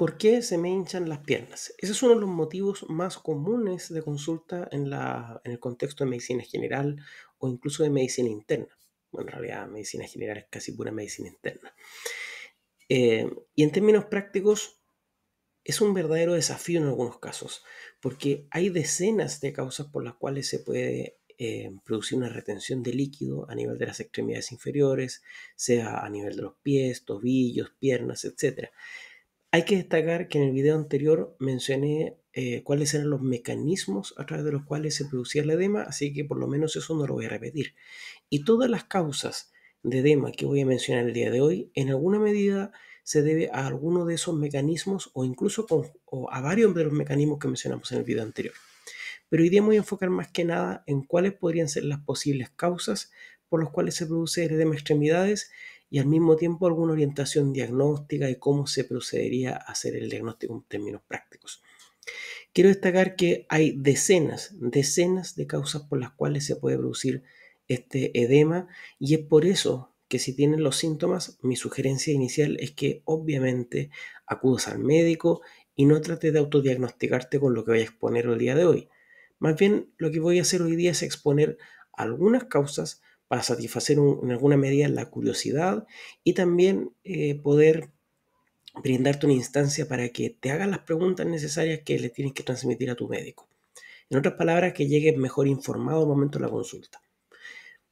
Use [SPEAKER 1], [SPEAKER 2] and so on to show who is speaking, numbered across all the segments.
[SPEAKER 1] ¿Por qué se me hinchan las piernas? Ese es uno de los motivos más comunes de consulta en el contexto de medicina general o incluso de medicina interna. Bueno, en realidad medicina general es casi pura medicina interna. Y en términos prácticos, es un verdadero desafío en algunos casos, porque hay decenas de causas por las cuales se puede producir una retención de líquido a nivel de las extremidades inferiores, sea a nivel de los pies, tobillos, piernas, etc. Hay que destacar que en el video anterior mencioné cuáles eran los mecanismos a través de los cuales se producía el edema, así que por lo menos eso no lo voy a repetir. Y todas las causas de edema que voy a mencionar el día de hoy, en alguna medida se debe a alguno de esos mecanismos o incluso a varios de los mecanismos que mencionamos en el video anterior. Pero hoy día me voy a enfocar más que nada en cuáles podrían ser las posibles causas por las cuales se produce el edema de extremidades y al mismo tiempo alguna orientación diagnóstica y cómo se procedería a hacer el diagnóstico en términos prácticos. Quiero destacar que hay decenas de causas por las cuales se puede producir este edema y es por eso que si tienen los síntomas, mi sugerencia inicial es que obviamente acudas al médico y no trates de autodiagnosticarte con lo que voy a exponer el día de hoy. Más bien, lo que voy a hacer hoy día es exponer algunas causas para satisfacer en alguna medida la curiosidad y también poder brindarte una instancia para que te hagas las preguntas necesarias que le tienes que transmitir a tu médico. En otras palabras, que llegues mejor informado al momento de la consulta.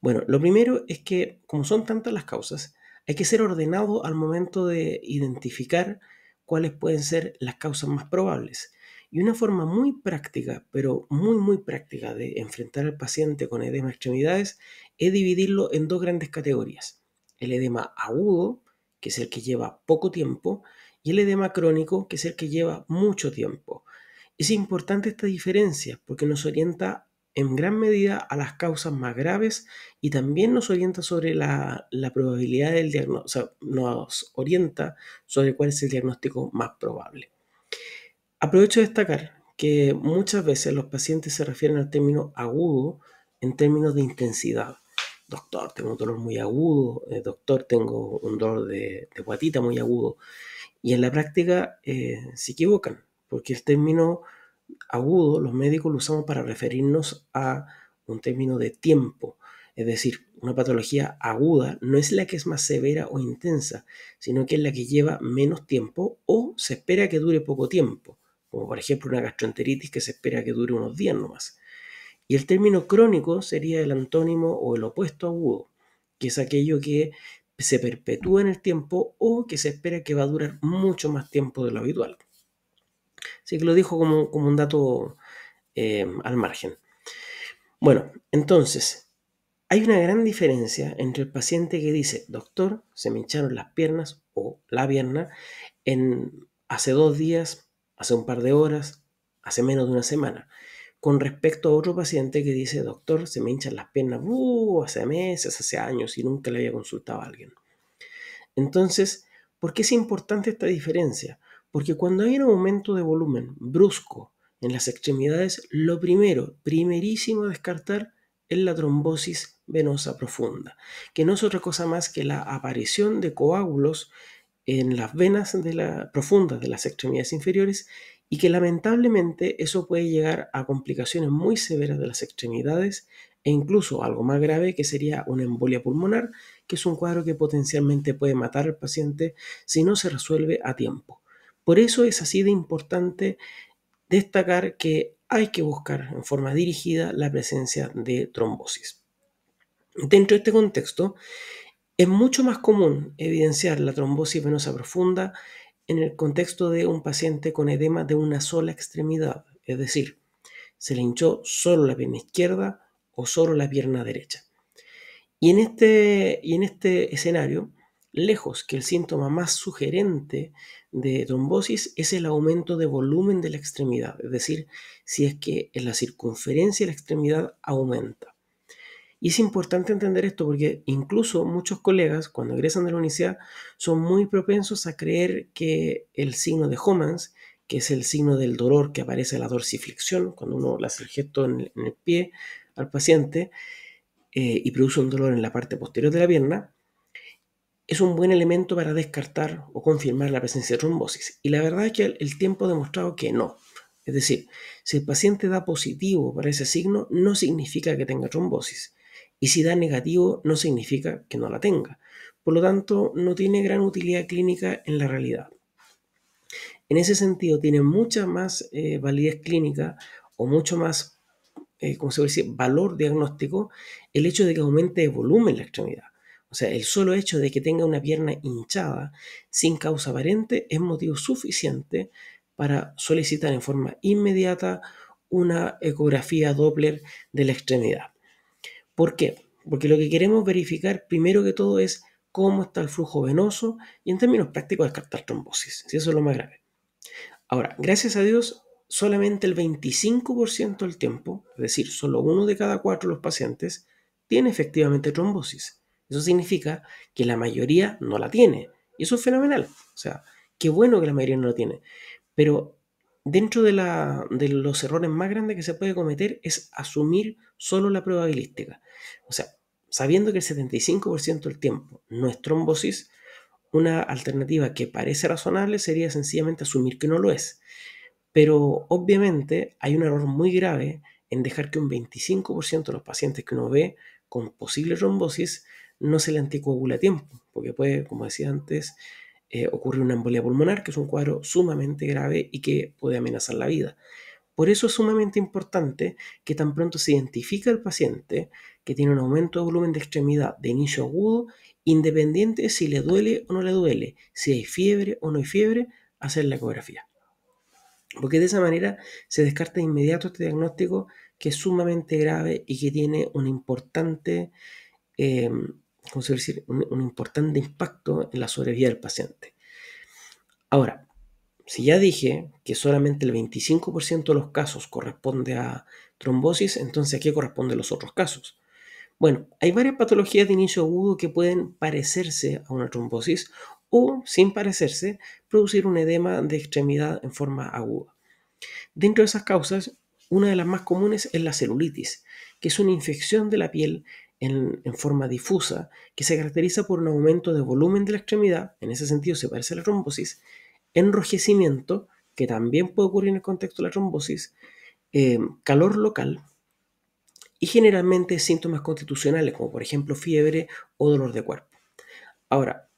[SPEAKER 1] Bueno, lo primero es que, como son tantas las causas, hay que ser ordenado al momento de identificar cuáles pueden ser las causas más probables. Y una forma muy práctica, pero muy práctica de enfrentar al paciente con edema de extremidades es dividirlo en dos grandes categorías. El edema agudo, que es el que lleva poco tiempo, y el edema crónico, que es el que lleva mucho tiempo. Es importante esta diferencia porque nos orienta en gran medida a las causas más graves y también nos orienta sobre la probabilidad del diagnóstico, o sea, nos orienta sobre cuál es el diagnóstico más probable. Aprovecho de destacar que muchas veces los pacientes se refieren al término agudo en términos de intensidad. Doctor, tengo un dolor muy agudo. Doctor, tengo un dolor de guatita muy agudo. Y en la práctica se equivocan, porque el término agudo los médicos lo usamos para referirnos a un término de tiempo. Es decir, una patología aguda no es la que es más severa o intensa, sino que es la que lleva menos tiempo o se espera que dure poco tiempo, como por ejemplo una gastroenteritis que se espera que dure unos días nomás. Y el término crónico sería el antónimo o el opuesto a agudo, que es aquello que se perpetúa en el tiempo o que se espera que va a durar mucho más tiempo de lo habitual. Así que lo dijo como un dato al margen. Bueno, entonces, hay una gran diferencia entre el paciente que dice, doctor, se me hincharon las piernas o la pierna hace 2 días, hace un par de horas, hace menos de una semana, con respecto a otro paciente que dice, doctor, se me hinchan las piernas hace meses, hace años y nunca le había consultado a alguien. Entonces, ¿por qué es importante esta diferencia? Porque cuando hay un aumento de volumen brusco en las extremidades, lo primerísimo a descartar es la trombosis venosa profunda, que no es otra cosa más que la aparición de coágulos en las venas profundas de las extremidades inferiores y que lamentablemente eso puede llegar a complicaciones muy severas de las extremidades e incluso algo más grave que sería una embolia pulmonar, que es un cuadro que potencialmente puede matar al paciente si no se resuelve a tiempo. Por eso es así de importante destacar que hay que buscar en forma dirigida la presencia de trombosis. Dentro de este contexto, es mucho más común evidenciar la trombosis venosa profunda en el contexto de un paciente con edema de una sola extremidad, es decir, se le hinchó solo la pierna izquierda o solo la pierna derecha. Y en este escenario, lejos que el síntoma más sugerente de trombosis es el aumento de volumen de la extremidad, es decir, si es que en la circunferencia de la extremidad aumenta. Y es importante entender esto porque incluso muchos colegas cuando egresan de la universidad son muy propensos a creer que el signo de Homans, que es el signo del dolor que aparece en la dorsiflexión, cuando uno le hace el gesto en el pie al paciente y produce un dolor en la parte posterior de la pierna, es un buen elemento para descartar o confirmar la presencia de trombosis. Y la verdad es que el tiempo ha demostrado que no. Es decir, si el paciente da positivo para ese signo, no significa que tenga trombosis. Y si da negativo, no significa que no la tenga. Por lo tanto, no tiene gran utilidad clínica en la realidad. En ese sentido, tiene mucha más validez clínica o mucho más, ¿cómo se puede decir?, valor diagnóstico el hecho de que aumente de volumen la extremidad. O sea, el solo hecho de que tenga una pierna hinchada sin causa aparente es motivo suficiente para solicitar en forma inmediata una ecografía Doppler de la extremidad. ¿Por qué? Porque lo que queremos verificar primero que todo es cómo está el flujo venoso y en términos prácticos descartar trombosis, si eso es lo más grave. Ahora, gracias a Dios, solamente el 25% del tiempo, es decir, solo 1 de cada 4 de los pacientes, tiene efectivamente trombosis. Eso significa que la mayoría no la tiene. Y eso es fenomenal. O sea, qué bueno que la mayoría no la tiene. Pero dentro de los errores más grandes que se puede cometer es asumir solo la probabilística. O sea, sabiendo que el 75% del tiempo no es trombosis, una alternativa que parece razonable sería sencillamente asumir que no lo es. Pero obviamente hay un error muy grave en dejar que un 25% de los pacientes que uno ve con posible trombosis no se le anticoagula a tiempo, porque puede, como decía antes, ocurrir una embolia pulmonar, que es un cuadro sumamente grave y que puede amenazar la vida. Por eso es sumamente importante que tan pronto se identifica el paciente que tiene un aumento de volumen de extremidad de inicio agudo, independiente de si le duele o no le duele, si hay fiebre o no hay fiebre, hacer la ecografía. Porque de esa manera se descarta de inmediato este diagnóstico que es sumamente grave y que tiene un importante, ¿cómo se decir? Un importante impacto en la sobrevida del paciente. Ahora, si ya dije que solamente el 25% de los casos corresponde a trombosis, entonces ¿a qué corresponden los otros casos? Bueno, hay varias patologías de inicio agudo que pueden parecerse a una trombosis o, sin parecerse, producir un edema de extremidad en forma aguda. Dentro de esas causas, una de las más comunes es la celulitis, que es una infección de la piel en forma difusa que se caracteriza por un aumento de volumen de la extremidad, en ese sentido se parece a la trombosis, enrojecimiento, que también puede ocurrir en el contexto de la trombosis, calor local y generalmente síntomas constitucionales, como por ejemplo fiebre o dolor de cuerpo. Ahora,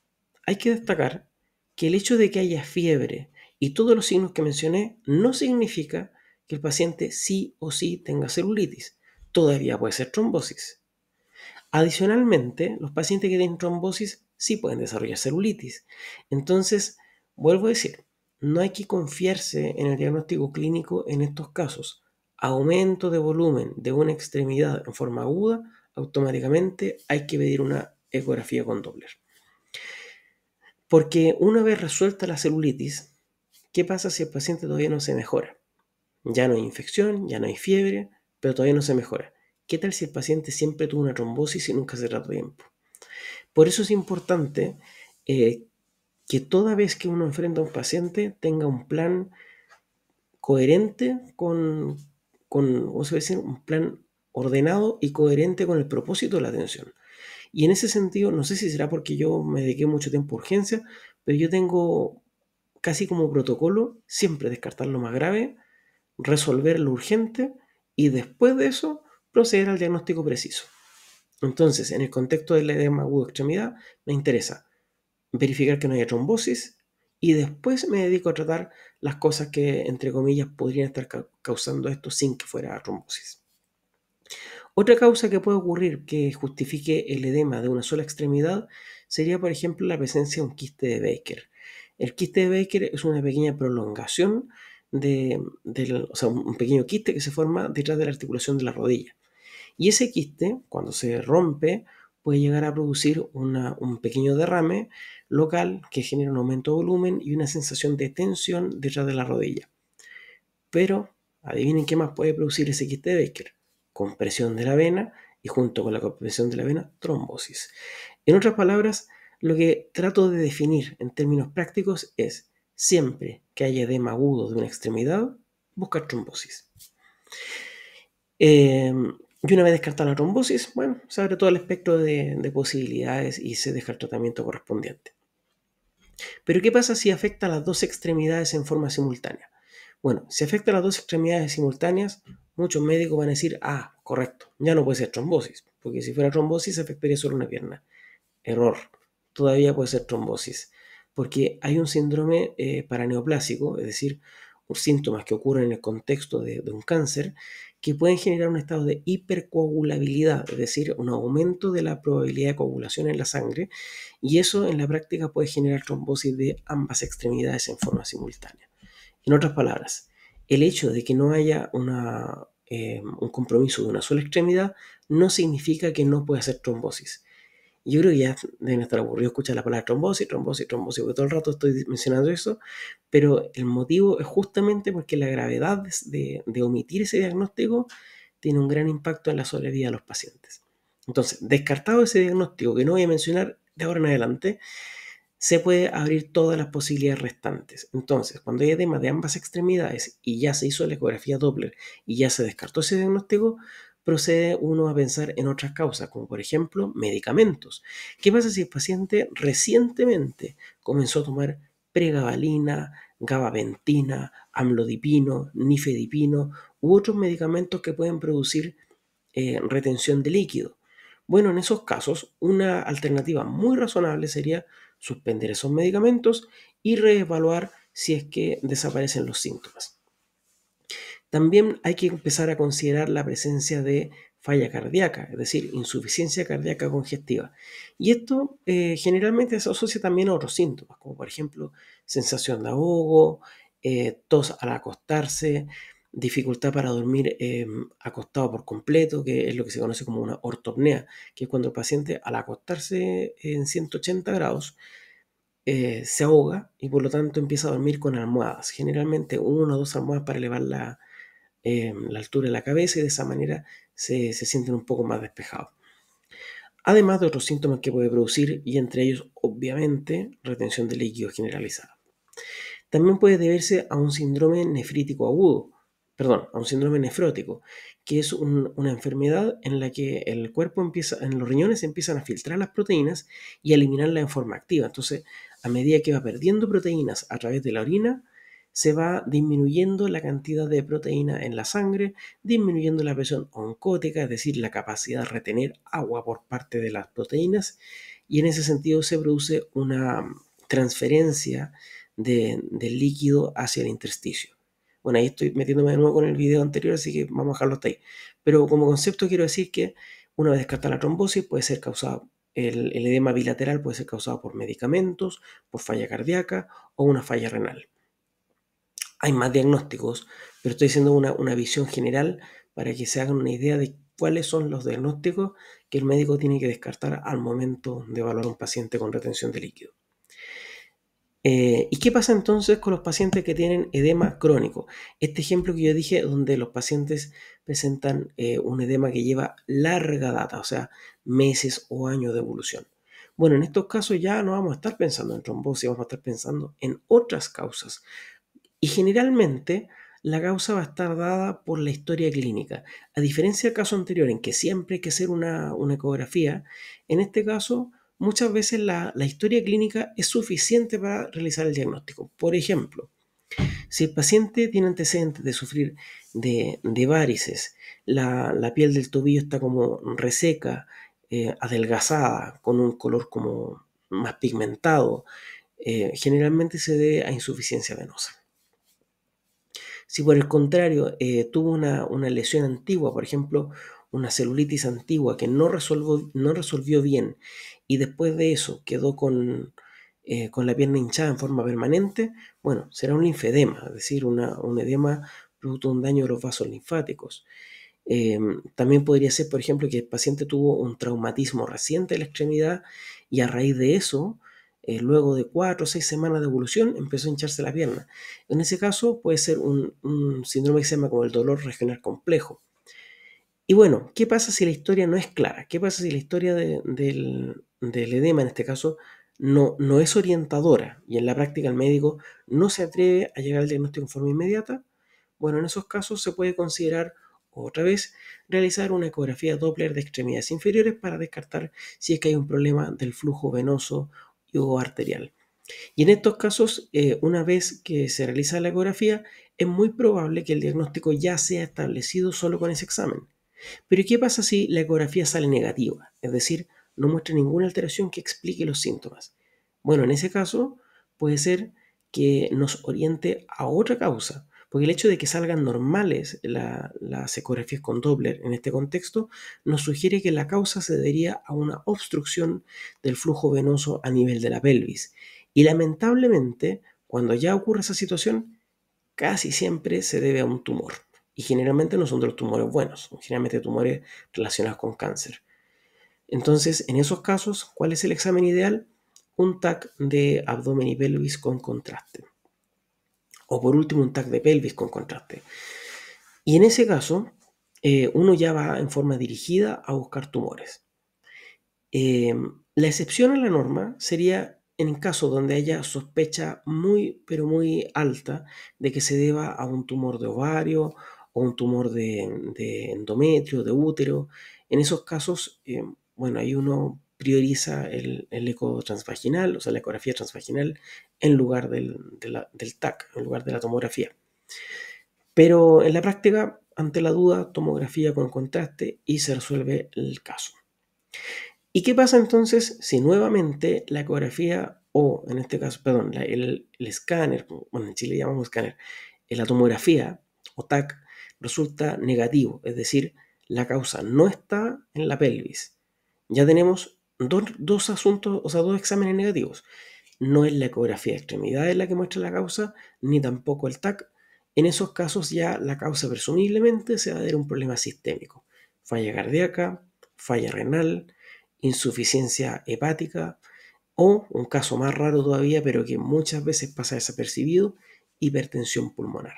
[SPEAKER 1] hay que destacar que el hecho de que haya fiebre y todos los signos que mencioné no significa que el paciente sí o sí tenga celulitis. Todavía puede ser trombosis. Adicionalmente, los pacientes que tienen trombosis sí pueden desarrollar celulitis. Entonces, vuelvo a decir, no hay que confiarse en el diagnóstico clínico en estos casos. Aumento de volumen de una extremidad en forma aguda, automáticamente hay que pedir una ecografía con Doppler. Porque una vez resuelta la celulitis, ¿qué pasa si el paciente todavía no se mejora? Ya no hay infección, ya no hay fiebre, pero todavía no se mejora. ¿Qué tal si el paciente siempre tuvo una trombosis y nunca se trató a tiempo? Por eso es importante que toda vez que uno enfrenta a un paciente tenga un plan coherente ¿cómo se dice? Un plan ordenado y coherente con el propósito de la atención. Y en ese sentido, no sé si será porque yo me dediqué mucho tiempo a urgencia, pero yo tengo casi como protocolo siempre descartar lo más grave, resolver lo urgente y después de eso proceder al diagnóstico preciso. Entonces, en el contexto del edema agudo de extremidad, me interesa verificar que no haya trombosis y después me dedico a tratar las cosas que, entre comillas, podrían estar causando esto sin que fuera trombosis. Otra causa que puede ocurrir que justifique el edema de una sola extremidad sería, por ejemplo, la presencia de un quiste de Baker. El quiste de Baker es una pequeña prolongación o sea, un pequeño quiste que se forma detrás de la articulación de la rodilla. Y ese quiste, cuando se rompe, puede llegar a producir un pequeño derrame local que genera un aumento de volumen y una sensación de tensión detrás de la rodilla. Pero, adivinen qué más puede producir ese quiste de Baker. Compresión de la vena y junto con la compresión de la vena, trombosis. En otras palabras, lo que trato de definir en términos prácticos es siempre que haya edema agudo de una extremidad, buscar trombosis. Y una vez descartada la trombosis, bueno, se abre todo el espectro de posibilidades y se deja el tratamiento correspondiente. Pero ¿qué pasa si afecta a las dos extremidades en forma simultánea? Bueno, si afecta a las dos extremidades simultáneas, muchos médicos van a decir, ah, correcto, ya no puede ser trombosis, porque si fuera trombosis afectaría solo una pierna. Error, todavía puede ser trombosis, porque hay un síndrome paraneoplásico, es decir, síntomas que ocurren en el contexto de un cáncer, que pueden generar un estado de hipercoagulabilidad, es decir, un aumento de la probabilidad de coagulación en la sangre, y eso en la práctica puede generar trombosis de ambas extremidades en forma simultánea. En otras palabras, el hecho de que no haya un compromiso de una sola extremidad no significa que no pueda ser trombosis. Yo creo que ya deben estar aburridos escuchar la palabra trombosis, trombosis, trombosis, porque todo el rato estoy mencionando eso, pero el motivo es justamente porque la gravedad de omitir ese diagnóstico tiene un gran impacto en la sobrevida de los pacientes. Entonces, descartado ese diagnóstico que no voy a mencionar de ahora en adelante, se puede abrir todas las posibilidades restantes. Entonces, cuando hay edema de ambas extremidades y ya se hizo la ecografía Doppler y ya se descartó ese diagnóstico, procede uno a pensar en otras causas, como por ejemplo medicamentos. ¿Qué pasa si el paciente recientemente comenzó a tomar pregabalina, gabapentina, amlodipino, nifedipino u otros medicamentos que pueden producir retención de líquido? Bueno, en esos casos, una alternativa muy razonable sería suspender esos medicamentos y reevaluar si es que desaparecen los síntomas. También hay que empezar a considerar la presencia de falla cardíaca, es decir, insuficiencia cardíaca congestiva. Y esto generalmente se asocia también a otros síntomas, como por ejemplo sensación de ahogo, tos al acostarse, dificultad para dormir acostado por completo, que es lo que se conoce como una ortopnea, que es cuando el paciente al acostarse en 180 grados se ahoga y por lo tanto empieza a dormir con almohadas, generalmente una o dos almohadas para elevar la altura de la cabeza y de esa manera se sienten un poco más despejados. Además de otros síntomas que puede producir y entre ellos obviamente retención de líquido generalizada. También puede deberse a un síndrome nefrítico agudo, perdón, a un síndrome nefrótico, que es una enfermedad en la que el cuerpo empieza, en los riñones empiezan a filtrar las proteínas y a eliminarlas en forma activa. Entonces, a medida que va perdiendo proteínas a través de la orina, se va disminuyendo la cantidad de proteína en la sangre, disminuyendo la presión oncótica, es decir, la capacidad de retener agua por parte de las proteínas, y en ese sentido se produce una transferencia del líquido hacia el intersticio. Bueno, ahí estoy metiéndome de nuevo con el video anterior, así que vamos a dejarlo hasta ahí. Pero como concepto quiero decir que una vez descartada la trombosis puede ser causada, el edema bilateral puede ser causado por medicamentos, por falla cardíaca o una falla renal. Hay más diagnósticos, pero estoy haciendo una visión general para que se hagan una idea de cuáles son los diagnósticos que el médico tiene que descartar al momento de evaluar a un paciente con retención de líquido. ¿Y qué pasa entonces con los pacientes que tienen edema crónico? Este ejemplo que yo dije, donde los pacientes presentan un edema que lleva larga data, o sea, meses o años de evolución. Bueno, en estos casos ya no vamos a estar pensando en trombosis, vamos a estar pensando en otras causas. Y generalmente la causa va a estar dada por la historia clínica. A diferencia del caso anterior, en que siempre hay que hacer una ecografía, en este caso muchas veces la historia clínica es suficiente para realizar el diagnóstico. Por ejemplo, si el paciente tiene antecedentes de sufrir de varices, la piel del tobillo está como reseca, adelgazada, con un color como más pigmentado, generalmente se debe a insuficiencia venosa. Si por el contrario tuvo una lesión antigua, por ejemplo, una celulitis antigua que no resolvió bien y después de eso quedó con la pierna hinchada en forma permanente, bueno, será un linfedema, es decir, un edema producto de un daño de los vasos linfáticos. También podría ser, por ejemplo, que el paciente tuvo un traumatismo reciente de la extremidad y a raíz de eso, luego de 4 o 6 semanas de evolución, empezó a hincharse la pierna. En ese caso puede ser un síndrome que se llama como el dolor regional complejo. Y bueno, ¿qué pasa si la historia no es clara? ¿Qué pasa si la historia del edema, en este caso, no es orientadora y en la práctica el médico no se atreve a llegar al diagnóstico en forma inmediata? Bueno, en esos casos se puede considerar otra vez, realizar una ecografía Doppler de extremidades inferiores para descartar si es que hay un problema del flujo venoso o arterial. Y en estos casos, una vez que se realiza la ecografía, es muy probable que el diagnóstico ya sea establecido solo con ese examen. Pero ¿qué pasa si la ecografía sale negativa? Es decir, no muestra ninguna alteración que explique los síntomas. Bueno, en ese caso puede ser que nos oriente a otra causa, porque el hecho de que salgan normales las ecografías con Doppler en este contexto nos sugiere que la causa se debería a una obstrucción del flujo venoso a nivel de la pelvis. Y lamentablemente, cuando ya ocurre esa situación, casi siempre se debe a un tumor. Y generalmente no son de los tumores buenos, son generalmente tumores relacionados con cáncer. Entonces, en esos casos, ¿cuál es el examen ideal? Un TAC de abdomen y pelvis con contraste. O por último, un TAC de pelvis con contraste. Y en ese caso, uno ya va en forma dirigida a buscar tumores. La excepción a la norma sería en el caso donde haya sospecha muy, pero muy alta de que se deba a un tumor de ovario o un tumor de endometrio, de útero. En esos casos, bueno, ahí uno prioriza el eco transvaginal, o sea, la ecografía transvaginal, en lugar del TAC, en lugar de la tomografía. Pero en la práctica, ante la duda, tomografía con contraste y se resuelve el caso. ¿Y qué pasa entonces si nuevamente la ecografía o, en este caso, perdón, el escáner, bueno, en Chile llamamos escáner, la tomografía o TAC resulta negativo? Es decir, la causa no está en la pelvis. Ya tenemos dos asuntos, o sea, dos exámenes negativos. No es la ecografía de extremidades la que muestra la causa, ni tampoco el TAC. En esos casos ya la causa presumiblemente se va a dar un problema sistémico. Falla cardíaca, falla renal, insuficiencia hepática o, un caso más raro todavía, pero que muchas veces pasa desapercibido, hipertensión pulmonar.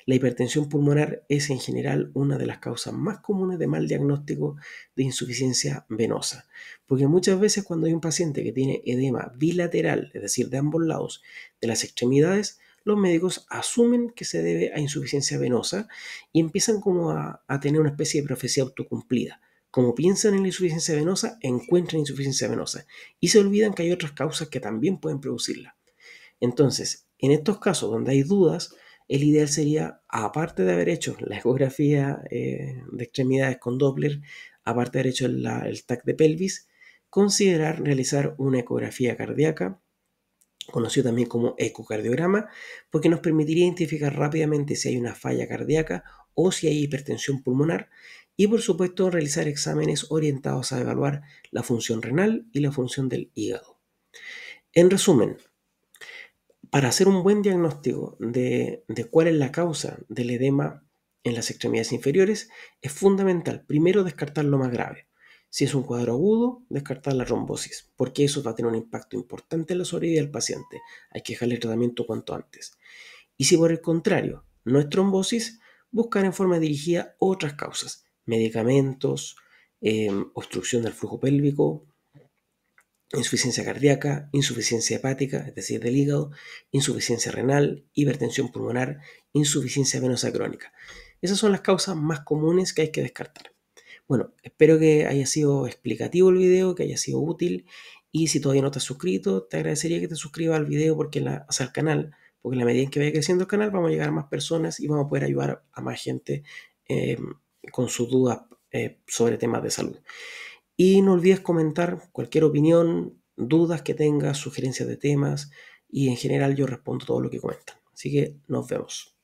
[SPEAKER 1] La hipertensión pulmonar es en general una de las causas más comunes de mal diagnóstico de insuficiencia venosa, porque muchas veces cuando hay un paciente que tiene edema bilateral, es decir, de ambos lados de las extremidades, los médicos asumen que se debe a insuficiencia venosa y empiezan como a tener una especie de profecía autocumplida. Como piensan en la insuficiencia venosa, encuentran insuficiencia venosa y se olvidan que hay otras causas que también pueden producirla. Entonces, en estos casos donde hay dudas, el ideal sería, aparte de haber hecho la ecografía de extremidades con Doppler, aparte de haber hecho el TAC de pelvis, considerar realizar una ecografía cardíaca, conocido también como ecocardiograma, porque nos permitiría identificar rápidamente si hay una falla cardíaca o si hay hipertensión pulmonar, y por supuesto realizar exámenes orientados a evaluar la función renal y la función del hígado. En resumen, para hacer un buen diagnóstico de cuál es la causa del edema en las extremidades inferiores, es fundamental primero descartar lo más grave. Si es un cuadro agudo, descartar la trombosis, porque eso va a tener un impacto importante en la sobrevida del paciente. Hay que dejarle tratamiento cuanto antes. Y si por el contrario no es trombosis, buscar en forma dirigida otras causas, medicamentos, obstrucción del flujo pélvico, insuficiencia cardíaca, insuficiencia hepática, es decir, del hígado, insuficiencia renal, hipertensión pulmonar, insuficiencia venosa crónica. Esas son las causas más comunes que hay que descartar. Bueno, espero que haya sido explicativo el video, que haya sido útil, y si todavía no te has suscrito, te agradecería que te suscribas al video o sea, al canal, porque en la medida en que vaya creciendo el canal vamos a llegar a más personas y vamos a poder ayudar a más gente eh, con sus dudas sobre temas de salud. Y no olvides comentar cualquier opinión, dudas que tengas, sugerencias de temas y en general yo respondo todo lo que comentan. Así que nos vemos.